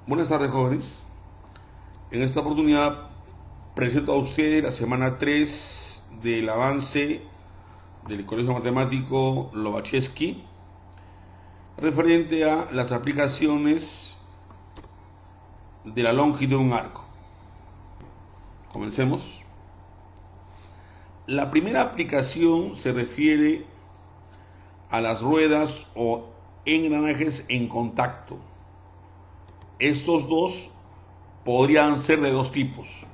Buenas tardes, jóvenes. En esta oportunidad presento a ustedes la semana 3 del avance del Colegio Matemático Lobachevsky referente a las aplicaciones de la longitud de un arco. Comencemos. La primera aplicación se refiere a las ruedas o engranajes en contacto. Estos dos podrían ser de dos tipos: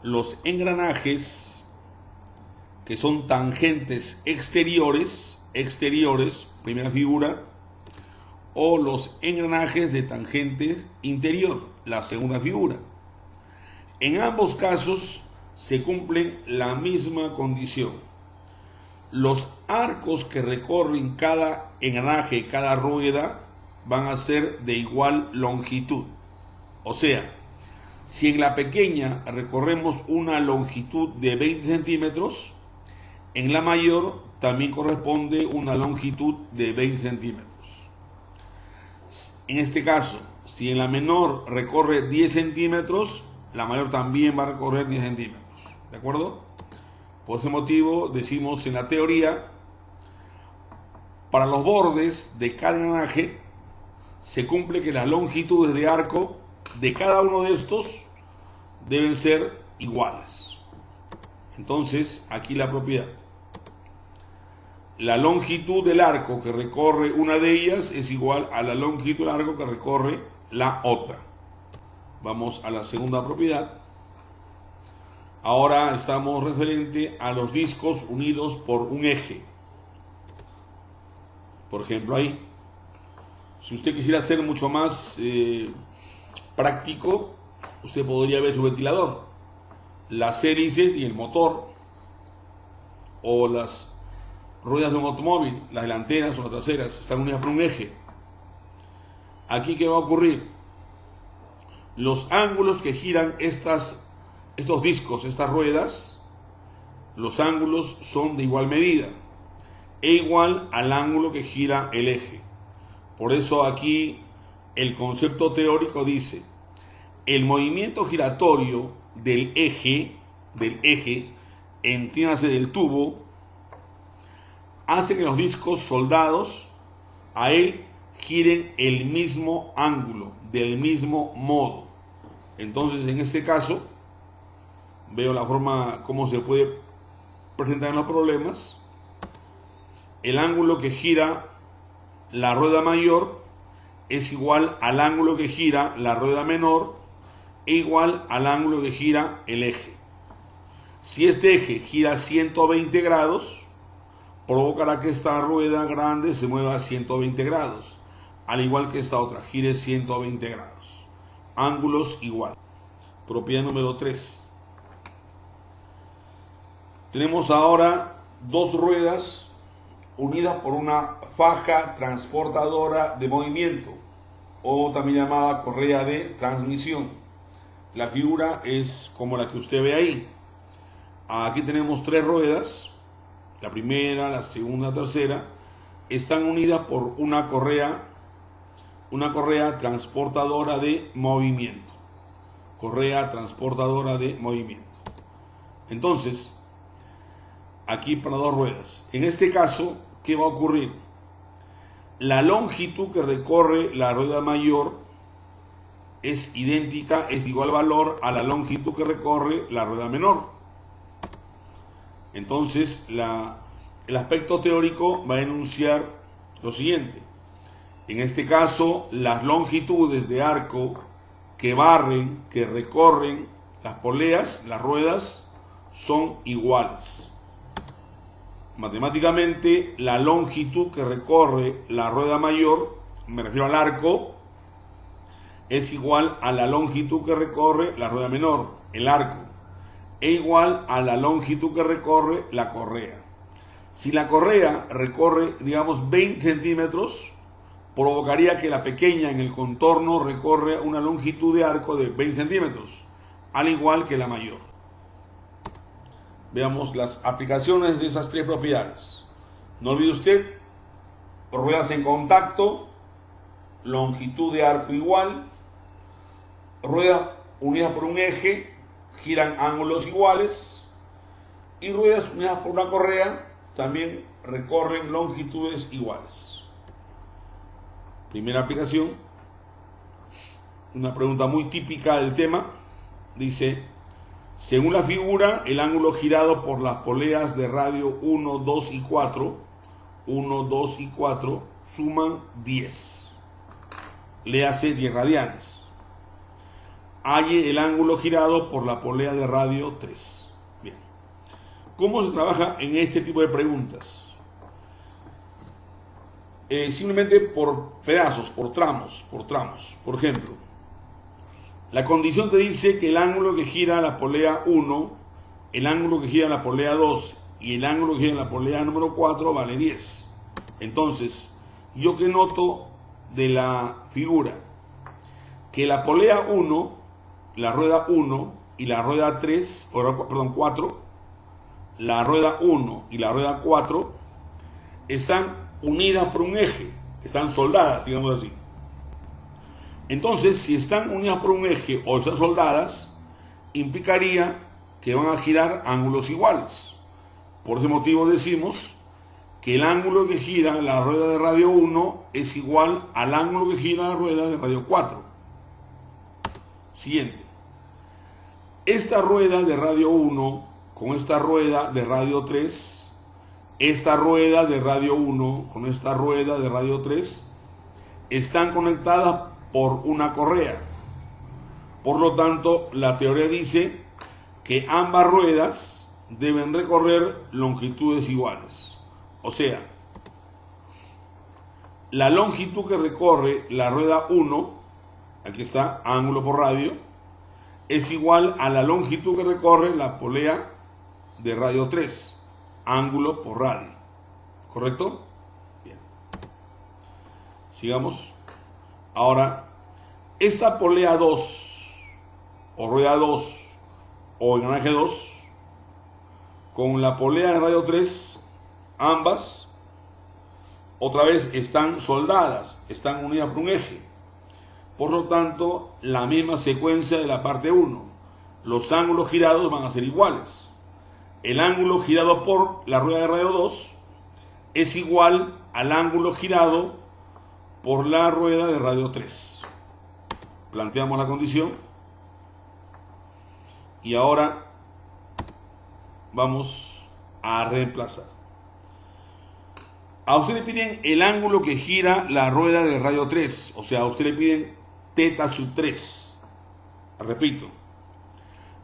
los engranajes que son tangentes exteriores, primera figura, o los engranajes de tangente interior, la segunda figura. En ambos casos se cumplen la misma condición. Los arcos que recorren cada engranaje, cada rueda, van a ser de igual longitud. O sea, si en la pequeña recorremos una longitud de 20 centímetros, en la mayor también corresponde una longitud de 20 centímetros. En este caso, si en la menor recorre 10 centímetros, la mayor también va a recorrer 10 centímetros. ¿De acuerdo? Por ese motivo decimos en la teoría, para los bordes de cada engranaje se cumple que las longitudes de arco de cada uno de estos deben ser iguales. Entonces, aquí la propiedad. La longitud del arco que recorre una de ellas es igual a la longitud del arco que recorre la otra. Vamos a la segunda propiedad. Ahora estamos referente a los discos unidos por un eje. Por ejemplo, ahí. Si usted quisiera ser mucho más práctico, usted podría ver su ventilador, las hélices y el motor, o las ruedas de un automóvil, las delanteras o las traseras, están unidas por un eje. Aquí, ¿qué va a ocurrir? Los ángulos que giran estos discos, estas ruedas, los ángulos son de igual medida e igual al ángulo que gira el eje. Por eso aquí el concepto teórico dice: el movimiento giratorio del eje, entiéndase del tubo, hace que los discos soldados a él giren el mismo ángulo, del mismo modo. Entonces, en este caso, veo la forma como se puede presentar en los problemas. El ángulo que gira la rueda mayor es igual al ángulo que gira la rueda menor e igual al ángulo que gira el eje. Si este eje gira 120 grados, provocará que esta rueda grande se mueva a 120 grados, al igual que esta otra, gire 120 grados. Ángulos igual. Propiedad número 3. Tenemos ahora dos ruedas unidas por una faja transportadora de movimiento, o también llamada correa de transmisión. La figura es como la que usted ve ahí. Aquí tenemos tres ruedas, la primera, la segunda, la tercera, están unidas por una correa transportadora de movimiento. Correa transportadora de movimiento. Entonces, aquí para dos ruedas. En este caso, ¿qué va a ocurrir? La longitud que recorre la rueda mayor es idéntica, es de igual valor a la longitud que recorre la rueda menor. Entonces, el aspecto teórico va a enunciar lo siguiente. En este caso, las longitudes de arco que barren, que recorren las poleas, las ruedas, son iguales. Matemáticamente, la longitud que recorre la rueda mayor, me refiero al arco, es igual a la longitud que recorre la rueda menor, el arco, e igual a la longitud que recorre la correa. Si la correa recorre, digamos, 20 centímetros, provocaría que la pequeña en el contorno recorre una longitud de arco de 20 centímetros, al igual que la mayor. Veamos las aplicaciones de esas tres propiedades. No olvide usted, ruedas en contacto, longitud de arco igual, ruedas unidas por un eje giran ángulos iguales y ruedas unidas por una correa también recorren longitudes iguales. Primera aplicación, una pregunta muy típica del tema, dice: según la figura, el ángulo girado por las poleas de radio 1, 2 y 4, 1, 2 y 4 suman 10. Le hace 10 radianes. Halle el ángulo girado por la polea de radio 3. Bien. ¿Cómo se trabaja en este tipo de preguntas? Simplemente por pedazos, por tramos. Por ejemplo, la condición te dice que el ángulo que gira la polea 1, el ángulo que gira la polea 2 y el ángulo que gira la polea número 4 vale 10. Entonces, yo que noto de la figura que la polea 1, la rueda 1 y la rueda 3, perdón, 4, la rueda 1 y la rueda 4 están unidas por un eje, están soldadas, digamos así. Entonces, si están unidas por un eje o están soldadas, implicaría que van a girar ángulos iguales. Por ese motivo decimos que el ángulo que gira la rueda de radio 1 es igual al ángulo que gira la rueda de radio 4. Siguiente. Esta rueda de radio 1 con esta rueda de radio 3, esta rueda de radio 1 con esta rueda de radio 3 están conectadas por una correa. Por lo tanto, la teoría dice que ambas ruedas deben recorrer longitudes iguales. O sea, la longitud que recorre la rueda 1, aquí está, ángulo por radio, es igual a la longitud que recorre la polea de radio 3, ángulo por radio. ¿Correcto? Bien. Sigamos. Ahora, esta polea 2, o rueda 2, o engranaje 2, con la polea de radio 3, ambas, otra vez, están soldadas, están unidas por un eje. Por lo tanto, la misma secuencia de la parte 1. Los ángulos girados van a ser iguales. El ángulo girado por la rueda de radio 2 es igual al ángulo girado por la rueda de radio 3. Planteamos la condición. Y ahora vamos a reemplazar. A usted le piden el ángulo que gira la rueda de radio 3. O sea, a usted le piden θ sub 3. Repito.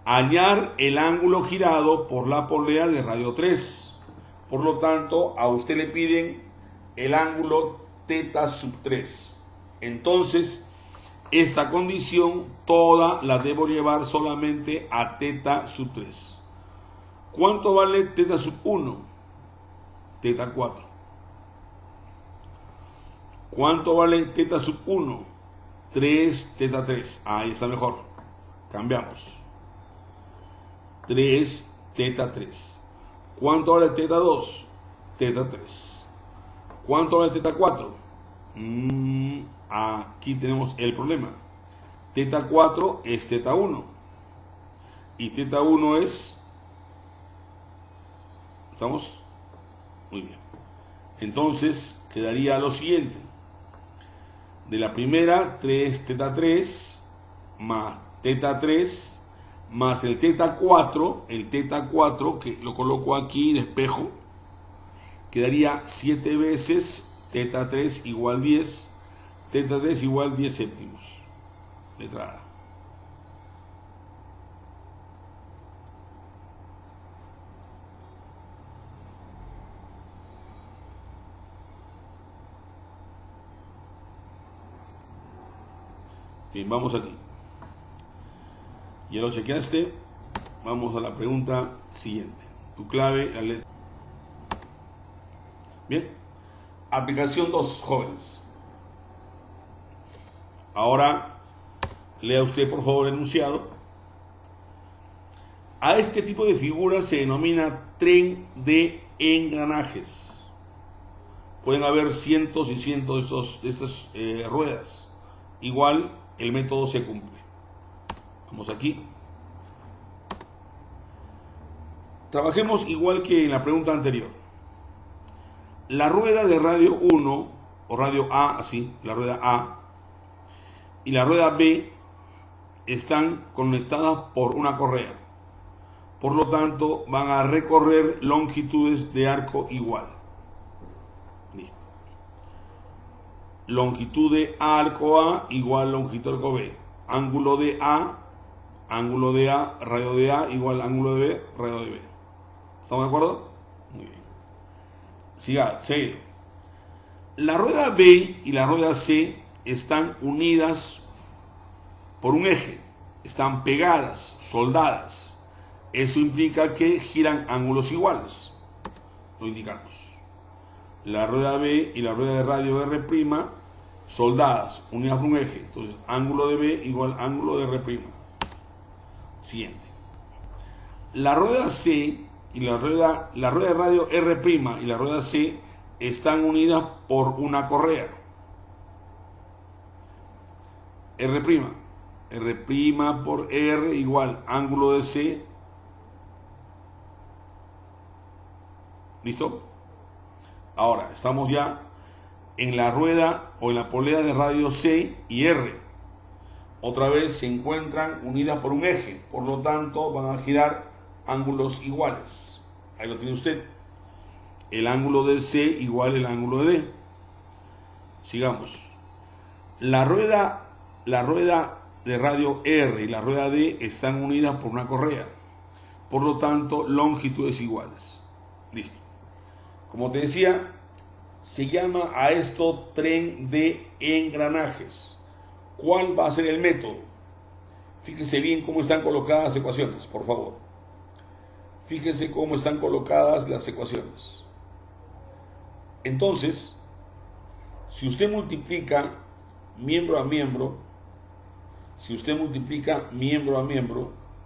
Hallar el ángulo girado por la polea de radio 3. Por lo tanto, a usted le piden el ángulo θ sub 3. Entonces, esta condición toda la debo llevar solamente a θ sub 3. ¿Cuánto vale θ sub 1? θ 4. ¿Cuánto vale θ sub 1? 3 θ 3. Ahí está mejor. Cambiamos. 3 θ 3. ¿Cuánto vale θ 2? θ 3. ¿Cuánto vale θ 4? Aquí tenemos el problema. θ 4 es θ 1. Y θ 1 es... ¿Estamos? Muy bien. Entonces quedaría lo siguiente. De la primera, 3 θ 3 más θ 3 más el θ 4, que lo coloco aquí de espejo, quedaría 7 veces θ 3 igual 10, θ 3 igual 10 séptimos. Letra A. Bien, vamos aquí. Ya lo chequeaste. Vamos a la pregunta siguiente. Tu clave, la letra. Bien. Aplicación 2, jóvenes. Ahora, lea usted por favor el enunciado. A este tipo de figura se denomina tren de engranajes. Pueden haber cientos y cientos de estas ruedas. Igual, el método se cumple. Vamos aquí. Trabajemos igual que en la pregunta anterior. La rueda de radio 1 o radio A, así, la rueda A y la rueda B están conectadas por una correa. Por lo tanto, van a recorrer longitudes de arco igual. Listo. Longitud de arco A igual longitud de arco B. Ángulo de A, radio de A igual ángulo de B, radio de B. ¿Estamos de acuerdo? Muy bien. Sigue. La rueda B y la rueda C están unidas por un eje. Están pegadas, soldadas. Eso implica que giran ángulos iguales. Lo indicamos. La rueda B y la rueda de radio R', soldadas, unidas por un eje. Entonces, ángulo de B igual ángulo de R'. Siguiente. La rueda C y la rueda de radio R' y la rueda C están unidas por una correa. R' por R igual ángulo de C. ¿Listo? Ahora, estamos ya en la rueda o en la polea de radio C y R. Otra vez se encuentran unidas por un eje, por lo tanto van a girar ángulos iguales. Ahí lo tiene usted. El ángulo de C igual el ángulo de D. Sigamos. La rueda de radio R y la rueda D están unidas por una correa. Por lo tanto, longitudes iguales. Listo. Como te decía, se llama a esto tren de engranajes. ¿Cuál va a ser el método? Fíjese bien cómo están colocadas las ecuaciones, por favor. Fíjese cómo están colocadas las ecuaciones. Entonces, si usted multiplica miembro a miembro,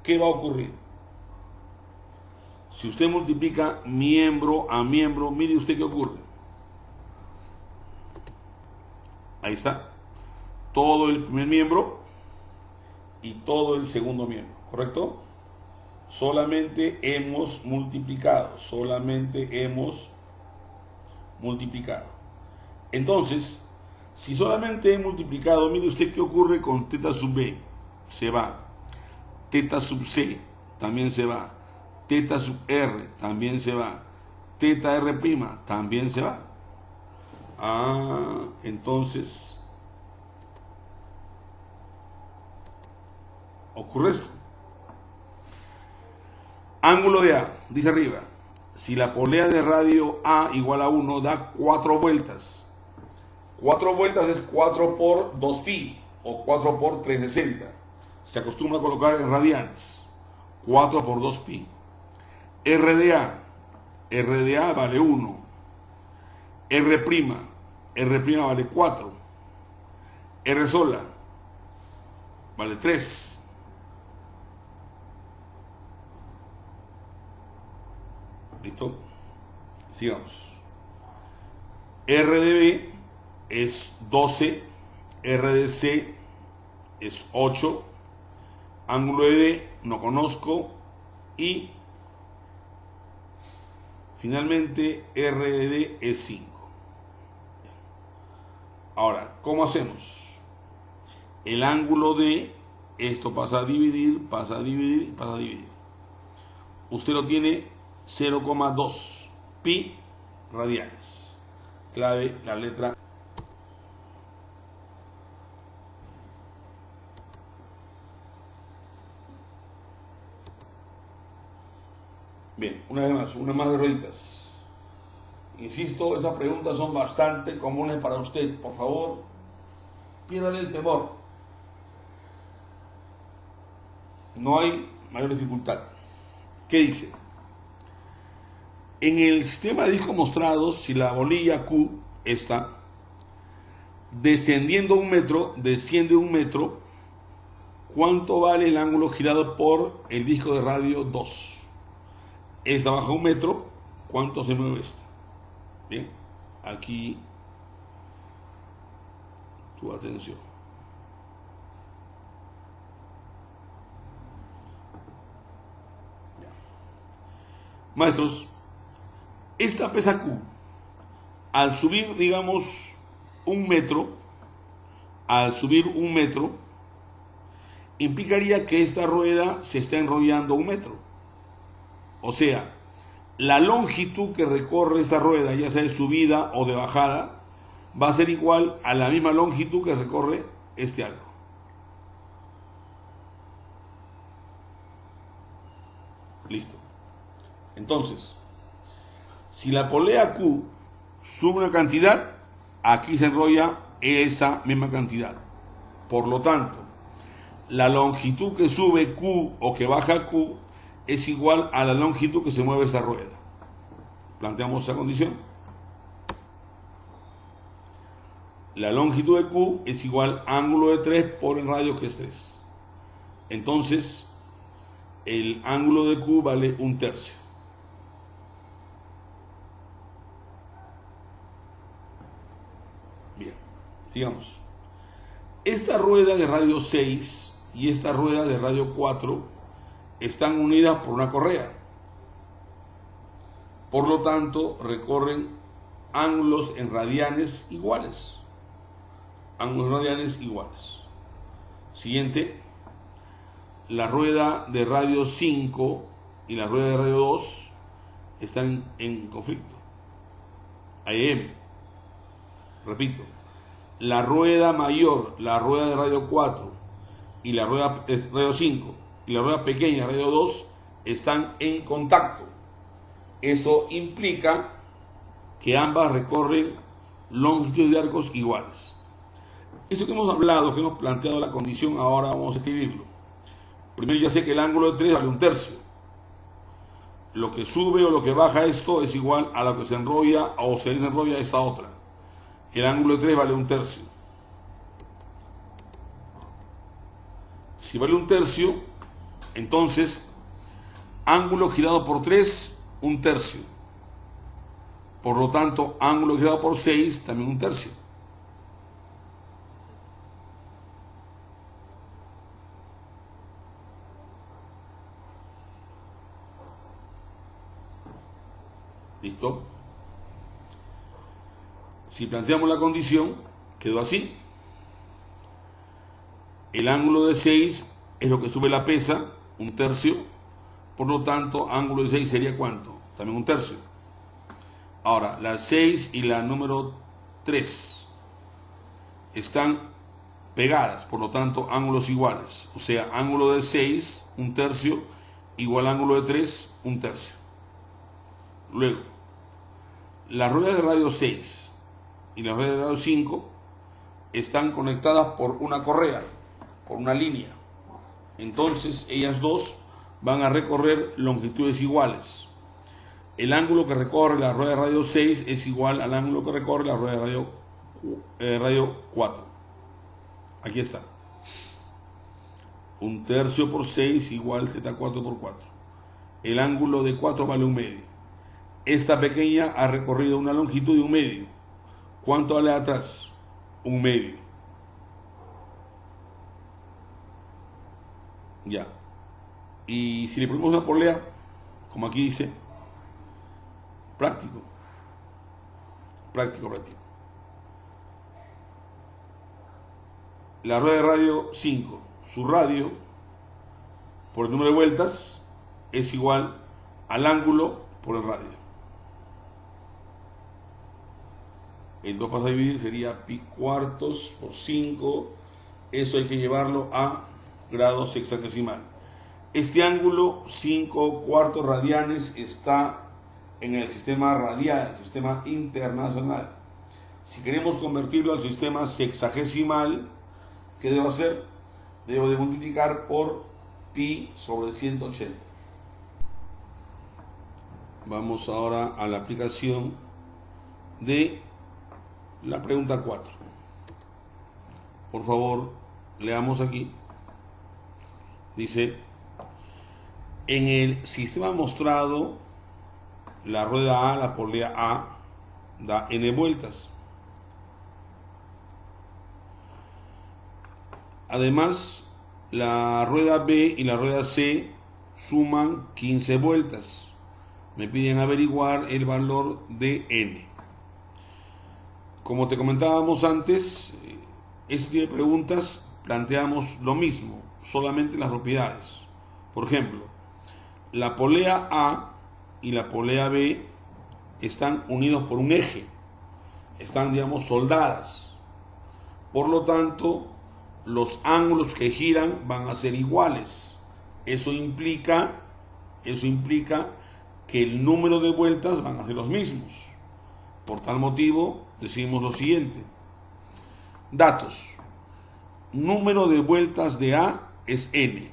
¿qué va a ocurrir? Si usted multiplica miembro a miembro, mire usted qué ocurre. Ahí está. Todo el primer miembro y todo el segundo miembro, ¿correcto? Solamente hemos multiplicado. Entonces, si solamente he multiplicado, mire usted qué ocurre con teta sub B. Se va. Teta sub C también se va. Teta sub R también se va. Teta R' también se va. Entonces ocurre esto. Ángulo de A, dice arriba. Si la polea de radio A igual a 1 da 4 vueltas. 4 vueltas es 4 por 2pi o 4 por 360. Se acostumbra a colocar en radianes. 4 por 2pi. RDA vale 1. R' vale 4. R sola vale 3. ¿Listo? Sigamos. R de B es 12. R de C es 8. Ángulo de D no conozco. Y finalmente R de D es 5. Ahora, ¿cómo hacemos? El ángulo de esto pasa a dividir. Usted lo tiene 0,2 pi radianes. Clave la letra. Bien, una más de rueditas. Insisto, estas preguntas son bastante comunes para usted. Por favor, piérdale el temor. No hay mayor dificultad. ¿Qué dice? En el sistema de discos mostrados, si la bolilla Q está desciende un metro, ¿cuánto vale el ángulo girado por el disco de radio 2? Esta baja 1 metro, ¿cuánto se mueve esta? Bien, aquí tu atención. Maestros, esta pesa Q. Al subir, digamos, un metro, implicaría que esta rueda se está enrollando 1 metro. O sea, la longitud que recorre esta rueda, ya sea de subida o de bajada, va a ser igual a la misma longitud que recorre este arco. Listo. Entonces, si la polea Q sube una cantidad, aquí se enrolla esa misma cantidad. Por lo tanto, la longitud que sube Q o que baja Q es igual a la longitud que se mueve esa rueda. Planteamos esa condición. La longitud de Q es igual a ángulo de 3 por el radio, que es 3. Entonces, el ángulo de Q vale 1/3. Bien, sigamos. Esta rueda de radio 6 y esta rueda de radio 4 están unidas por una correa. Por lo tanto, recorren ángulos en radianes iguales. Ángulos radianes iguales. Siguiente. La rueda de radio 5 y la rueda de radio 2 están en conflicto. AM. Repito. La rueda mayor, la rueda de radio 4 y la rueda de radio 5 y la rueda pequeña, radio 2, están en contacto. Eso implica que ambas recorren longitudes de arcos iguales. Eso que hemos hablado, que hemos planteado la condición, ahora vamos a escribirlo. Primero, ya sé que el ángulo de 3 vale 1/3. Lo que sube o lo que baja esto es igual a lo que se enrolla o se desenrolla esta otra. El ángulo de 3 vale 1/3. Si vale 1/3, entonces ángulo girado por 3, 1/3. Por lo tanto, ángulo girado por 6, también 1/3. ¿Listo? Si planteamos la condición, quedó así. El ángulo de 6 es lo que sube la pesa, 1/3. Por lo tanto, ángulo de 6 sería ¿cuánto? También 1/3. Ahora, la 6 y la número 3 están pegadas, por lo tanto, ángulos iguales. O sea, ángulo de 6, 1/3, igual ángulo de 3, 1/3. Luego, la rueda de radio 6 y la rueda de radio 5 están conectadas por una correa, por una línea. Entonces, ellas dos van a recorrer longitudes iguales. El ángulo que recorre la rueda de radio 6 es igual al ángulo que recorre la rueda de radio 4. Aquí está. 1/3 por 6 igual θ4 por 4. El ángulo de 4 vale 1/2. Esta pequeña ha recorrido una longitud de 1/2. ¿Cuánto vale atrás? 1/2. Ya. Y si le ponemos una polea, como aquí dice, práctico. La rueda de radio 5, su radio, por el número de vueltas, es igual al ángulo por el radio. El 2 pasa a dividir, sería pi cuartos por 5. Eso hay que llevarlo a grados hexadecimal. Este ángulo, 5 cuartos radianes, está en el sistema radial, el sistema internacional. Si queremos convertirlo al sistema sexagesimal, ¿qué debo hacer? Debo de multiplicar por pi sobre 180. Vamos ahora a la aplicación de la pregunta 4. Por favor, leamos aquí. Dice, en el sistema mostrado, la rueda A, la polea A, da n vueltas. Además, la rueda B y la rueda C suman 15 vueltas. Me piden averiguar el valor de n. Como te comentábamos antes, este tipo de preguntas planteamos lo mismo, solamente las propiedades. Por ejemplo, la polea A y la polea B están unidos por un eje, están, digamos, soldadas. Por lo tanto, los ángulos que giran van a ser iguales. Eso implica que el número de vueltas van a ser los mismos. Por tal motivo, decimos lo siguiente. Datos. Número de vueltas de A es n.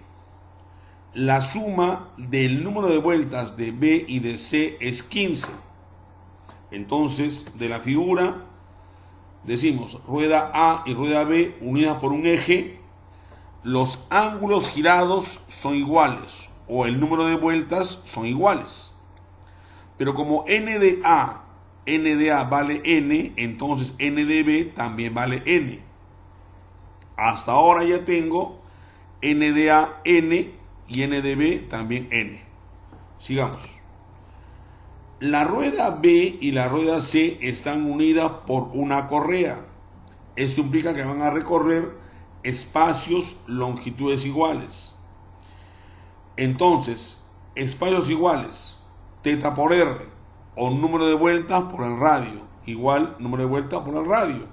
La suma del número de vueltas de B y de C es 15. Entonces, de la figura, decimos rueda A y rueda B unidas por un eje, los ángulos girados son iguales o el número de vueltas son iguales. Pero como n de A vale n, entonces n de B también vale n. Hasta ahora ya tengo n de A n y n de B también n. Sigamos. La rueda B y la rueda C están unidas por una correa. Eso implica que van a recorrer espacios, longitudes iguales. Entonces, espacios iguales, teta por r, o número de vueltas por el radio, igual número de vueltas por el radio,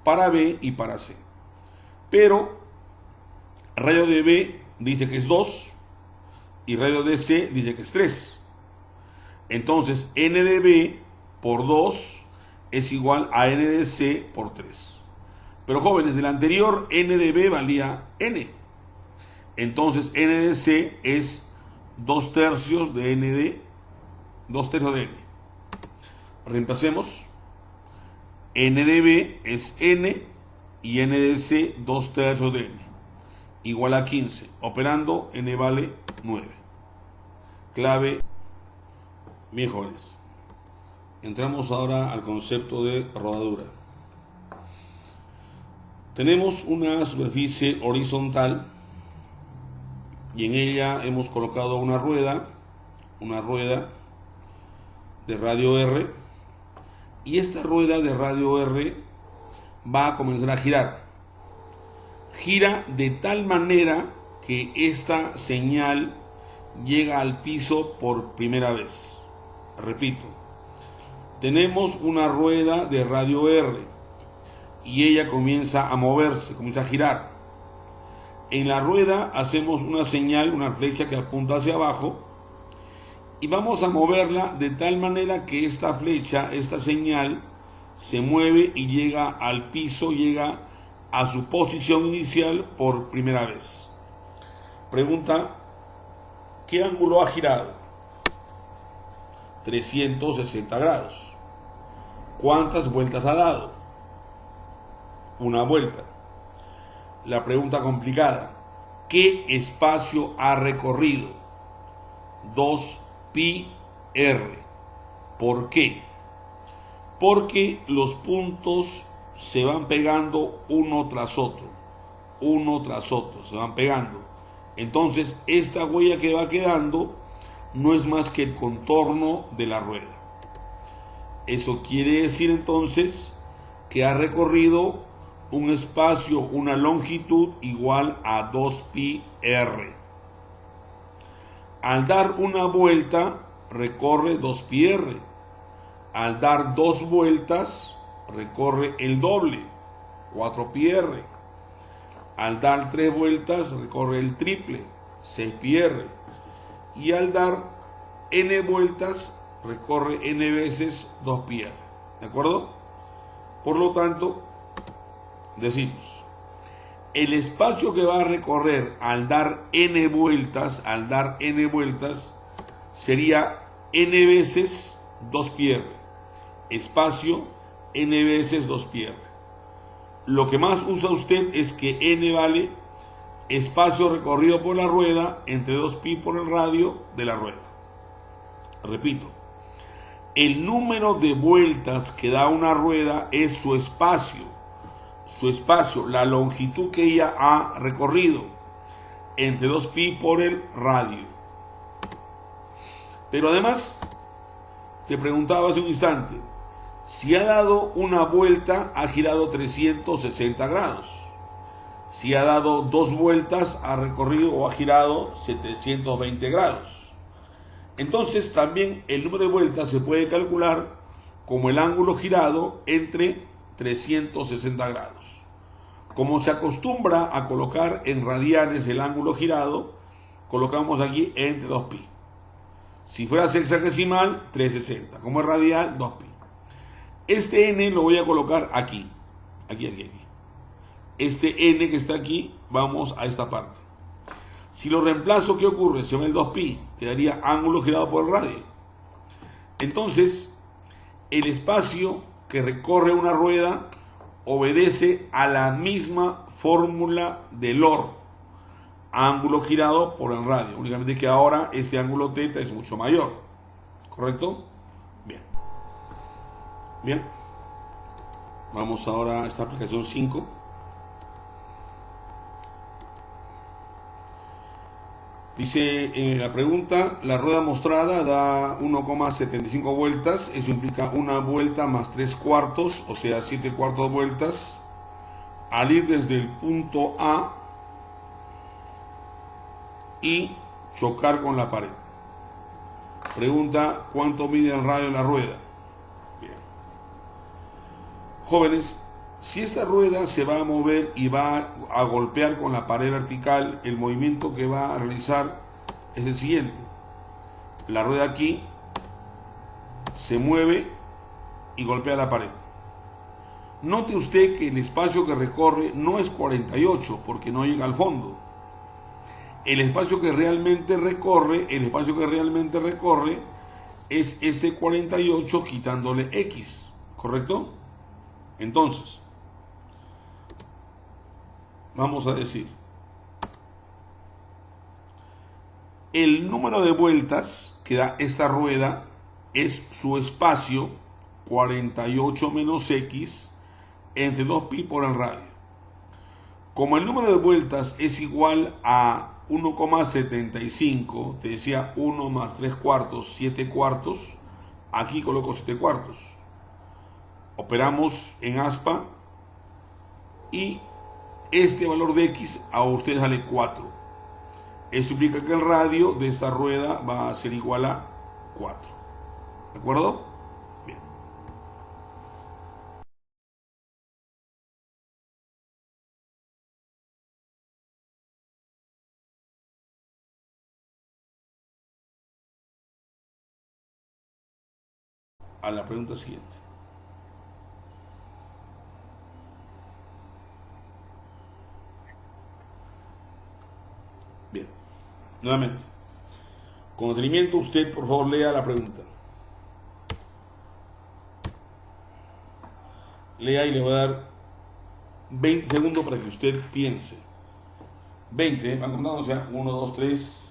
para B y para C. Pero, radio de B dice que es 2, y radio de C dice que es 3. Entonces, n de B por 2 es igual a n de C por 3. Pero jóvenes, del anterior n de B valía n. Entonces, n de C es 2 tercios de n de 2 tercios de n. Reemplacemos. N de B es n y n de C 2 tercios de n. Igual a 15. Operando, n vale 9. Clave. Bien, jóvenes, entramos ahora al concepto de rodadura. Tenemos una superficie horizontal y en ella hemos colocado una rueda de radio R, y esta rueda de radio R va a comenzar a girar. Gira de tal manera que esta señal llega al piso por primera vez. Repito, tenemos una rueda de radio R y ella comienza a moverse, comienza a girar. En la rueda hacemos una señal, una flecha que apunta hacia abajo, y vamos a moverla de tal manera que esta flecha, esta señal, se mueve y llega al piso, llega a su posición inicial por primera vez. Pregunta, ¿qué ángulo ha girado? 360 grados. ¿Cuántas vueltas ha dado? Una vuelta. La pregunta complicada, ¿qué espacio ha recorrido? 2πr. ¿Por qué? Porque los puntos se van pegando uno tras otro, se van pegando. Entonces, esta huella que va quedando no es más que el contorno de la rueda. Eso quiere decir entonces que ha recorrido un espacio, una longitud igual a 2πr. Al dar una vuelta recorre 2πr. Al dar 2 vueltas recorre el doble, 4πr. Al dar 3 vueltas recorre el triple, 6πr. Y al dar n vueltas recorre n veces 2πr. ¿De acuerdo? Por lo tanto, decimos, el espacio que va a recorrer al dar n vueltas, sería n veces 2πr. Espacio n veces 2πr. Lo que más usa usted es que n vale espacio recorrido por la rueda entre 2π por el radio de la rueda. Repito, el número de vueltas que da una rueda es su espacio, la longitud que ella ha recorrido entre 2π por el radio. Pero además Te preguntaba hace un instante, si ha dado una vuelta, ha girado 360 grados. Si ha dado dos vueltas, ha recorrido o ha girado 720 grados. Entonces también el número de vueltas se puede calcular como el ángulo girado entre 360 grados. Como se acostumbra a colocar en radianes el ángulo girado, colocamos aquí entre 2pi. Si fuera sexagesimal, 360. Como es radial, 2pi. Este n lo voy a colocar aquí. Aquí. Este n que está aquí, vamos a esta parte. Si lo reemplazo, ¿qué ocurre? Se ve el 2pi, quedaría ángulo girado por el radio. Entonces, el espacio que recorre una rueda obedece a la misma fórmula de Lorentz, ángulo girado por el radio. Únicamente que ahora este ángulo θ es mucho mayor. ¿Correcto? Bien. Vamos ahora a esta aplicación 5. Dice en la pregunta, la rueda mostrada da 1,75 vueltas, eso implica una vuelta más 3 cuartos, o sea 7 cuartos vueltas, al ir desde el punto A y chocar con la pared. Pregunta, ¿cuánto mide el radio de la rueda? Bien. Jóvenes, si esta rueda se va a mover y va a golpear con la pared vertical, el movimiento que va a realizar es el siguiente. La rueda aquí se mueve y golpea la pared. Note usted que el espacio que recorre no es 48 porque no llega al fondo. El espacio que realmente recorre es este 48 quitándole X, ¿correcto? Entonces, vamos a decir, el número de vueltas que da esta rueda es su espacio 48 menos X entre 2pi por el radio. Como el número de vueltas es igual a 1,75, te decía 1 más 3 cuartos, 7 cuartos, aquí coloco 7 cuartos. Operamos en aspa y este valor de X a usted sale 4. Eso implica que el radio de esta rueda va a ser igual a 4. ¿De acuerdo? Bien. A la pregunta siguiente. Bien. Nuevamente. Con detenimiento, usted por favor lea la pregunta. Lea y le voy a dar 20 segundos para que usted piense. 20, van contando, o sea, 1, 2, 3.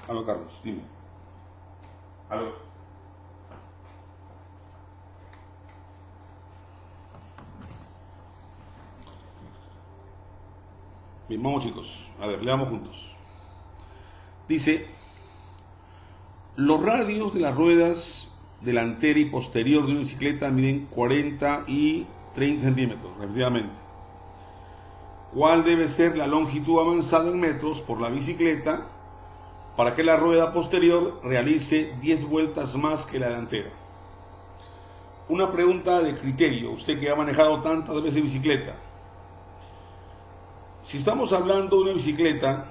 Aló, Carlos, dime. Aló. Bien, vamos chicos. A ver, leamos juntos. Dice, los radios de las ruedas delantera y posterior de una bicicleta miden 40 y 30 centímetros, respectivamente. ¿Cuál debe ser la longitud avanzada en metros por la bicicleta para que la rueda posterior realice 10 vueltas más que la delantera. Una pregunta de criterio, usted que ha manejado tantas veces bicicleta. Si estamos hablando de una bicicleta,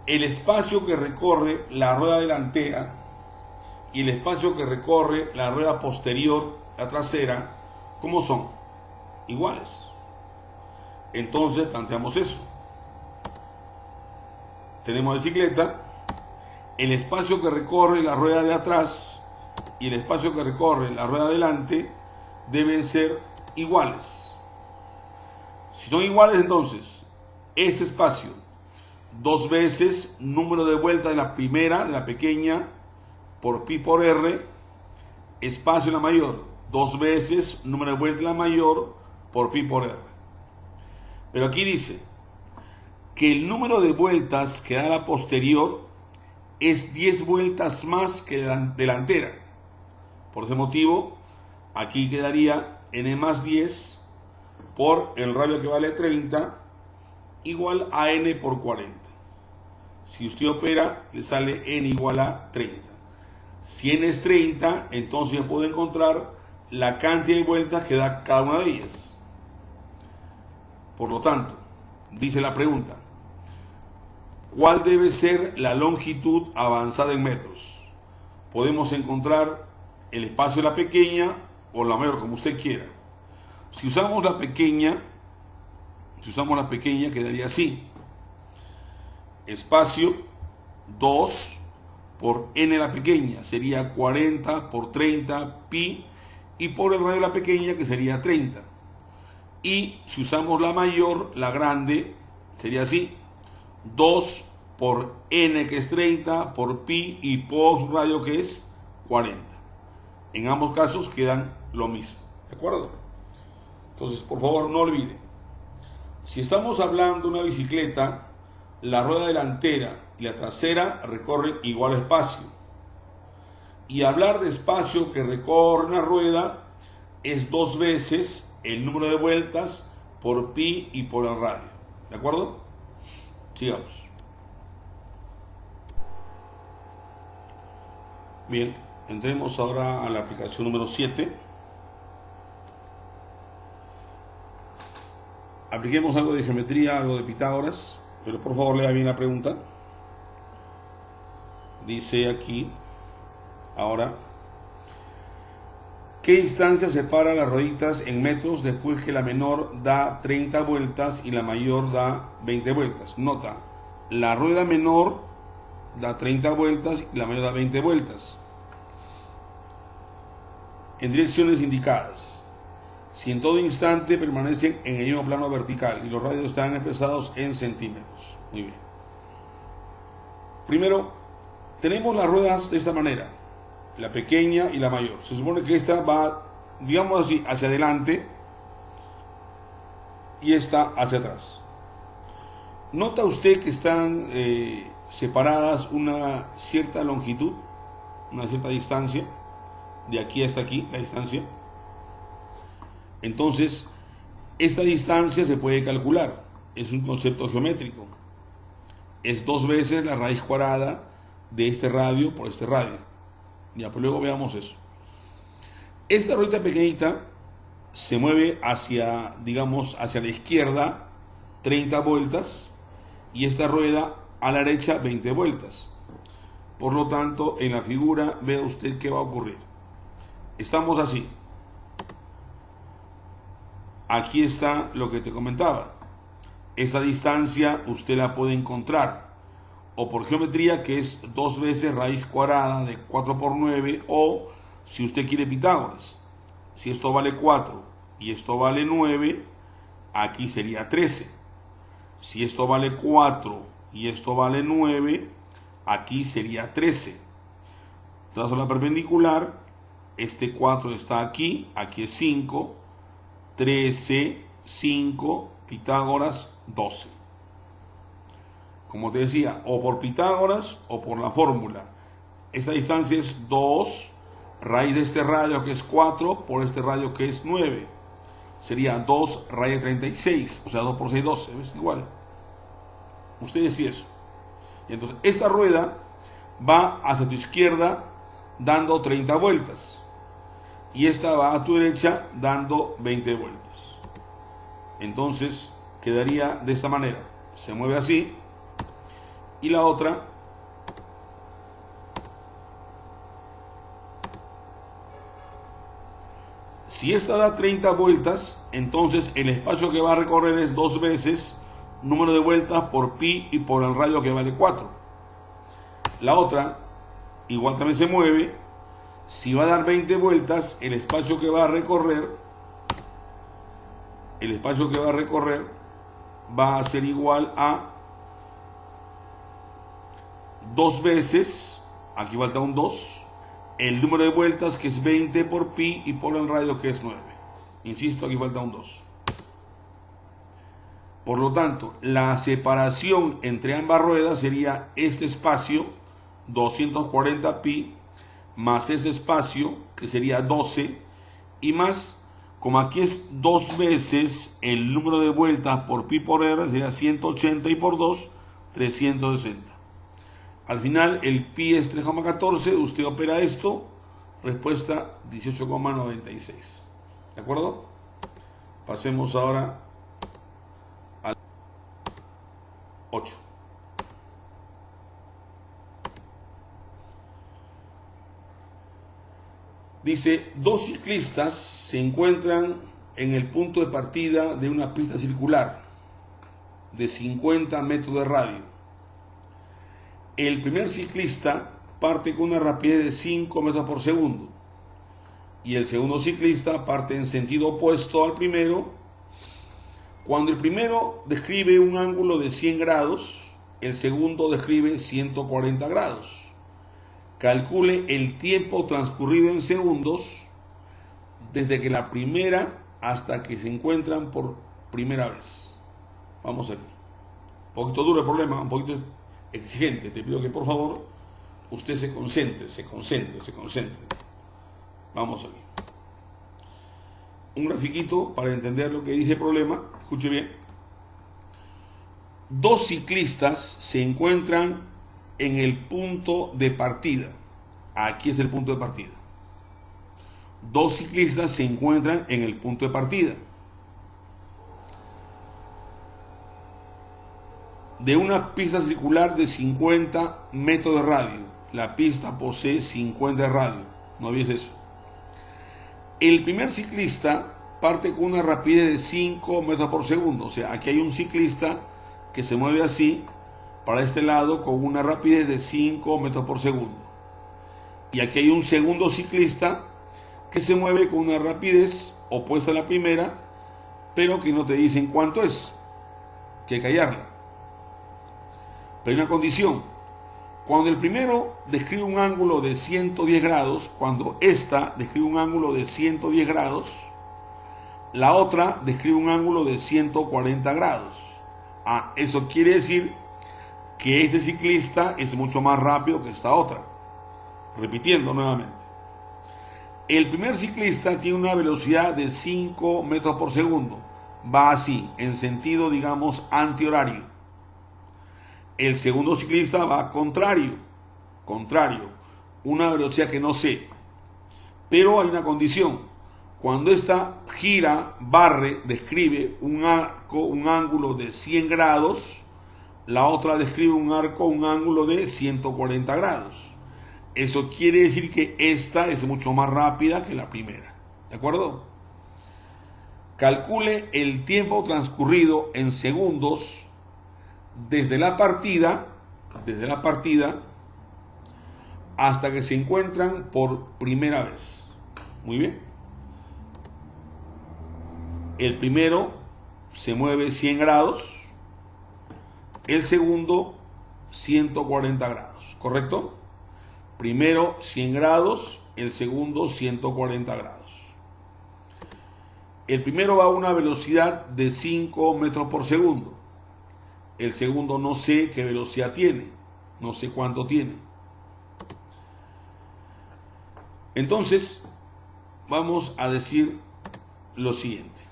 el espacio que recorre la rueda delantera y el espacio que recorre la rueda posterior, la trasera, ¿cómo son? Iguales. Entonces planteamos eso. Tenemos bicicleta, el espacio que recorre la rueda de atrás y el espacio que recorre la rueda de adelante deben ser iguales. Si son iguales, entonces ese espacio 2 veces número de vueltas de la primera, de la pequeña, por pi por r, espacio en la mayor 2 veces número de vueltas de la mayor por pi por r. Pero aquí dice que el número de vueltas que da la posterior es 10 vueltas más que la delantera. Por ese motivo, aquí quedaría n más 10 por el radio que vale 30 igual a n por 40. Si usted opera, le sale n igual a 30. Si n es 30, entonces ya puedo encontrar la cantidad de vueltas que da cada una de ellas. Por lo tanto, dice la pregunta, ¿cuál debe ser la longitud avanzada en metros? Podemos encontrar el espacio de la pequeña o la mayor, como usted quiera. Si usamos la pequeña quedaría así. Espacio 2 por n la pequeña sería 40 por 30 pi, y por el radio de la pequeña, que sería 30. Y si usamos la mayor, la grande, sería así: 2 por n, que es 30, por pi, y por radio, que es 40. En ambos casos quedan lo mismo, ¿de acuerdo? Entonces, por favor, no olvide, si estamos hablando de una bicicleta, la rueda delantera y la trasera recorren igual espacio. Y hablar de espacio que recorre una rueda es 2 veces el número de vueltas por pi y por el radio. ¿De acuerdo? Sigamos. Bien, entremos ahora a la aplicación número 7. Apliquemos algo de geometría, algo de Pitágoras, pero por favor lea bien la pregunta. Dice aquí, ahora, ¿qué distancia separa las rueditas en metros después que la menor da 30 vueltas y la mayor da 20 vueltas? Nota, la rueda menor da 30 vueltas y la mayor da 20 vueltas en direcciones indicadas. Si en todo instante permanecen en el mismo plano vertical y los radios están expresados en centímetros. Muy bien. Primero, tenemos las ruedas de esta manera, la pequeña y la mayor. Se supone que esta va, digamos así, hacia adelante y esta hacia atrás. Nota usted que están separadas una cierta longitud, una cierta distancia, de aquí hasta aquí, la distancia. Entonces, esta distancia se puede calcular, es un concepto geométrico. Es 2 veces la raíz cuadrada de este radio por este radio. Ya, pues luego veamos eso. Esta ruedita pequeñita se mueve hacia, digamos, hacia la izquierda 30 vueltas y esta rueda a la derecha 20 vueltas. Por lo tanto, en la figura vea usted qué va a ocurrir. Estamos así. Aquí está lo que te comentaba. Esa distancia usted la puede encontrar o por geometría, que es 2 veces raíz cuadrada de 4 por 9, o si usted quiere Pitágoras, si esto vale 4 y esto vale 9, aquí sería 13. Si esto vale 4 y esto vale 9, aquí sería 13. Trazo la perpendicular, este 4 está aquí, aquí es 5, 13, 5, Pitágoras 12. Como te decía, o por Pitágoras o por la fórmula. Esta distancia es 2 raíz de este radio, que es 4, por este radio, que es 9. Sería 2 raíz de 36, o sea 2 por 6, 12. ¿Ves? Igual. Usted decía eso. Y entonces esta rueda va hacia tu izquierda dando 30 vueltas. Y esta va a tu derecha dando 20 vueltas. Entonces quedaría de esta manera. Se mueve así. Y la otra si esta da 30 vueltas, entonces el espacio que va a recorrer es 2 veces número de vueltas por pi y por el radio que vale 4. La otra igual también se mueve. Si va a dar 20 vueltas, el espacio que va a recorrer va a ser igual a 2 veces, aquí falta un 2, el número de vueltas que es 20 por pi y por el radio que es 9. Insisto, aquí falta un 2. Por lo tanto, la separación entre ambas ruedas sería este espacio, 240 pi, más ese espacio, que sería 12, y más, como aquí es 2 veces el número de vueltas por pi por r, sería 180 y por 2, 360. Al final, el pi es 3,14, usted opera esto, respuesta 18,96. ¿De acuerdo? Pasemos ahora al 8. Dice, dos ciclistas se encuentran en el punto de partida de una pista circular de 50 metros de radio. El primer ciclista parte con una rapidez de 5 metros por segundo y el segundo ciclista parte en sentido opuesto al primero. Cuando el primero describe un ángulo de 100 grados, el segundo describe 140 grados. Calcule el tiempo transcurrido en segundos desde que la primera hasta que se encuentran por primera vez. Vamos aquí. Un poquito duro el problema, un poquito exigente. Te pido que por favor usted se concentre. Vamos aquí. Un grafiquito para entender lo que dice el problema. Escuche bien. Dos ciclistas se encuentran en el punto de partida. Aquí es el punto de partida. Dos ciclistas se encuentran en el punto de partida de una pista circular de 50 metros de radio. La pista posee 50 de radio. No olvides eso. El primer ciclista parte con una rapidez de 5 metros por segundo. O sea, aquí hay un ciclista que se mueve así para este lado con una rapidez de 5 metros por segundo. Y aquí hay un segundo ciclista que se mueve con una rapidez opuesta a la primera, pero que no te dicen cuánto es, que hay que hallarla. Pero hay una condición. Cuando el primero describe un ángulo de 110 grados, cuando esta describe un ángulo de 110 grados, la otra describe un ángulo de 140 grados. Eso quiere decir que este ciclista es mucho más rápido que esta otra. Repitiendo nuevamente. El primer ciclista tiene una velocidad de 5 metros por segundo. Va así, en sentido, digamos, antihorario. El segundo ciclista va contrario. Una velocidad que no sé. Pero hay una condición. Cuando esta gira, barre, describe un ángulo de 100 grados, la otra describe un ángulo de 140 grados. Eso quiere decir que esta es mucho más rápida que la primera. ¿De acuerdo? Calcule el tiempo transcurrido en segundos desde la partida hasta que se encuentran por primera vez. Muy bien. El primero se mueve 100 grados, el segundo 140 grados, ¿correcto? Primero 100 grados, el segundo 140 grados. El primero va a una velocidad de 5 metros por segundo. El segundo no sé qué velocidad tiene, no sé cuánto tiene. Entonces, vamos a decir lo siguiente.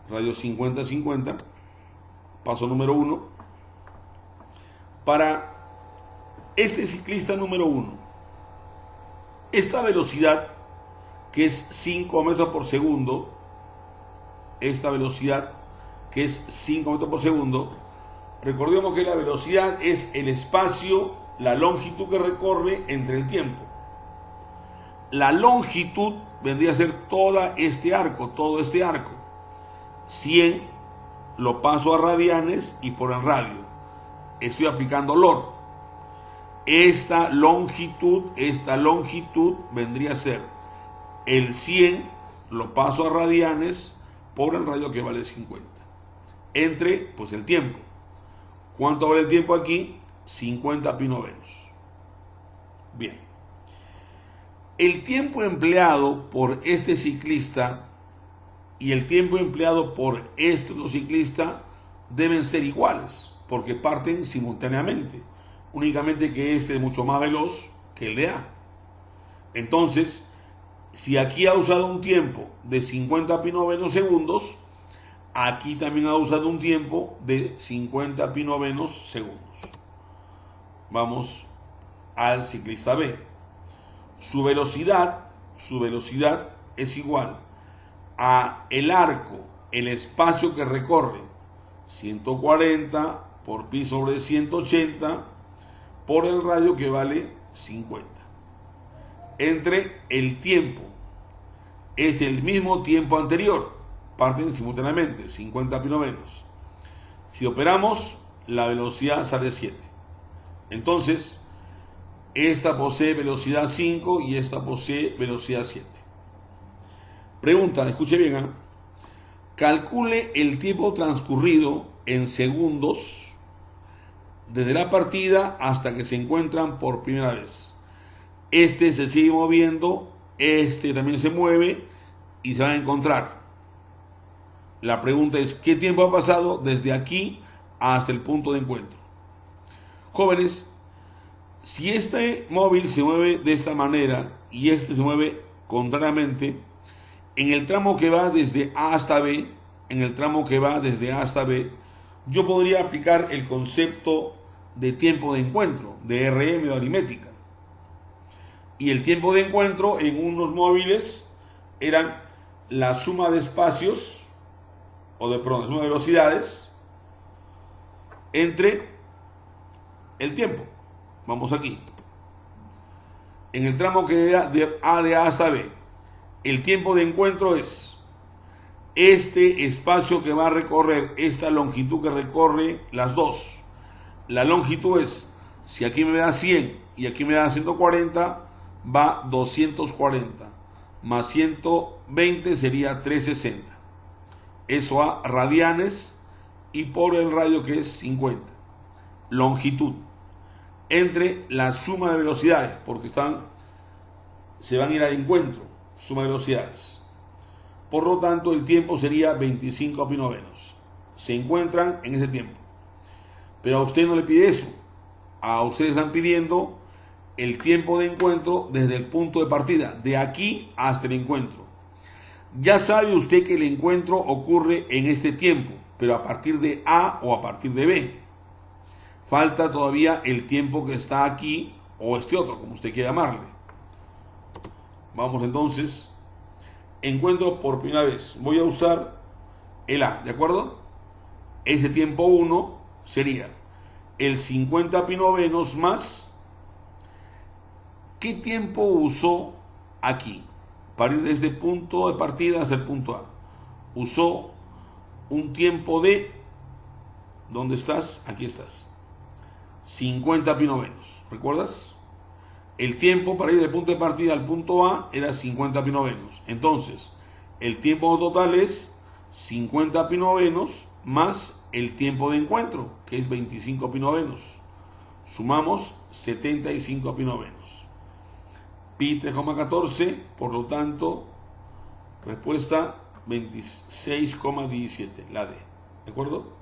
Radio 50-50, paso número 1. Para Este ciclista número 1, esta velocidad que es 5 metros por segundo, esta velocidad que es 5 metros por segundo, recordemos que la velocidad es el espacio, la longitud que recorre entre el tiempo. La longitud vendría a ser todo este arco. 100 lo paso a radianes y por el radio. Estoy aplicando LOR. Esta longitud vendría a ser el 100 lo paso a radianes por el radio, que vale 50. Entre, pues, el tiempo. ¿Cuánto vale el tiempo aquí? 50 pi novenos. Bien. El tiempo empleado por este ciclista y el tiempo empleado por este otro ciclista deben ser iguales, porque parten simultáneamente. Únicamente que este es mucho más veloz que el de A. Entonces, si aquí ha usado un tiempo de 50 pi novenos segundos, aquí también ha usado un tiempo de 50 pi novenos segundos. Vamos al ciclista B. Su velocidad es igual a el arco, el espacio que recorre, 140 por pi sobre 180 por el radio, que vale 50. Entre el tiempo, es el mismo tiempo anterior, parten simultáneamente, 50 pi novenos. Si operamos, la velocidad sale 7. Entonces, esta posee velocidad 5 y esta posee velocidad 7. Pregunta, escuche bien, ¿eh? Calcule el tiempo transcurrido en segundos desde la partida hasta que se encuentran por primera vez. Este se sigue moviendo, este también se mueve y se van a encontrar. La pregunta es, ¿qué tiempo ha pasado desde aquí hasta el punto de encuentro? Jóvenes, si este móvil se mueve de esta manera y este se mueve contrariamente, en el tramo que va desde A hasta B, yo podría aplicar el concepto de tiempo de encuentro, de RM o aritmética. Y el tiempo de encuentro en unos móviles eran la suma de espacios, la suma de velocidades entre el tiempo. Vamos aquí. En el tramo que da de A hasta B, el tiempo de encuentro es este espacio que va a recorrer, esta longitud que recorre las dos. La longitud es, si aquí me da 100 y aquí me da 140, va 240, más 120 sería 360. Eso a radianes y por el radio, que es 50. Longitud. Entre la suma de velocidades, porque se van a ir al encuentro, suma de velocidades. Por lo tanto, el tiempo sería 25 pi novenos. Se encuentran en ese tiempo. Pero a usted no le pide eso. A ustedes están pidiendo el tiempo de encuentro desde el punto de partida, de aquí hasta el encuentro. Ya sabe usted que el encuentro ocurre en este tiempo, pero a partir de A o a partir de B. Falta todavía el tiempo que está aquí o este otro, como usted quiera llamarle. Vamos entonces. Encuentro por primera vez. Voy a usar el A, ¿de acuerdo? Ese tiempo 1 sería el 50 pi novenos más. ¿Qué tiempo usó aquí? Para ir desde el punto de partida hasta el punto A. Usó un tiempo de... ¿Dónde estás? Aquí estás. 50 pi novenos. ¿Recuerdas? El tiempo para ir del punto de partida al punto A era 50 pi novenos. Entonces, el tiempo total es 50 pi novenos más el tiempo de encuentro, que es 25 pi novenos. Sumamos 75 pi novenos. Pi 3,14, por lo tanto, respuesta 26,17, la D. ¿De acuerdo?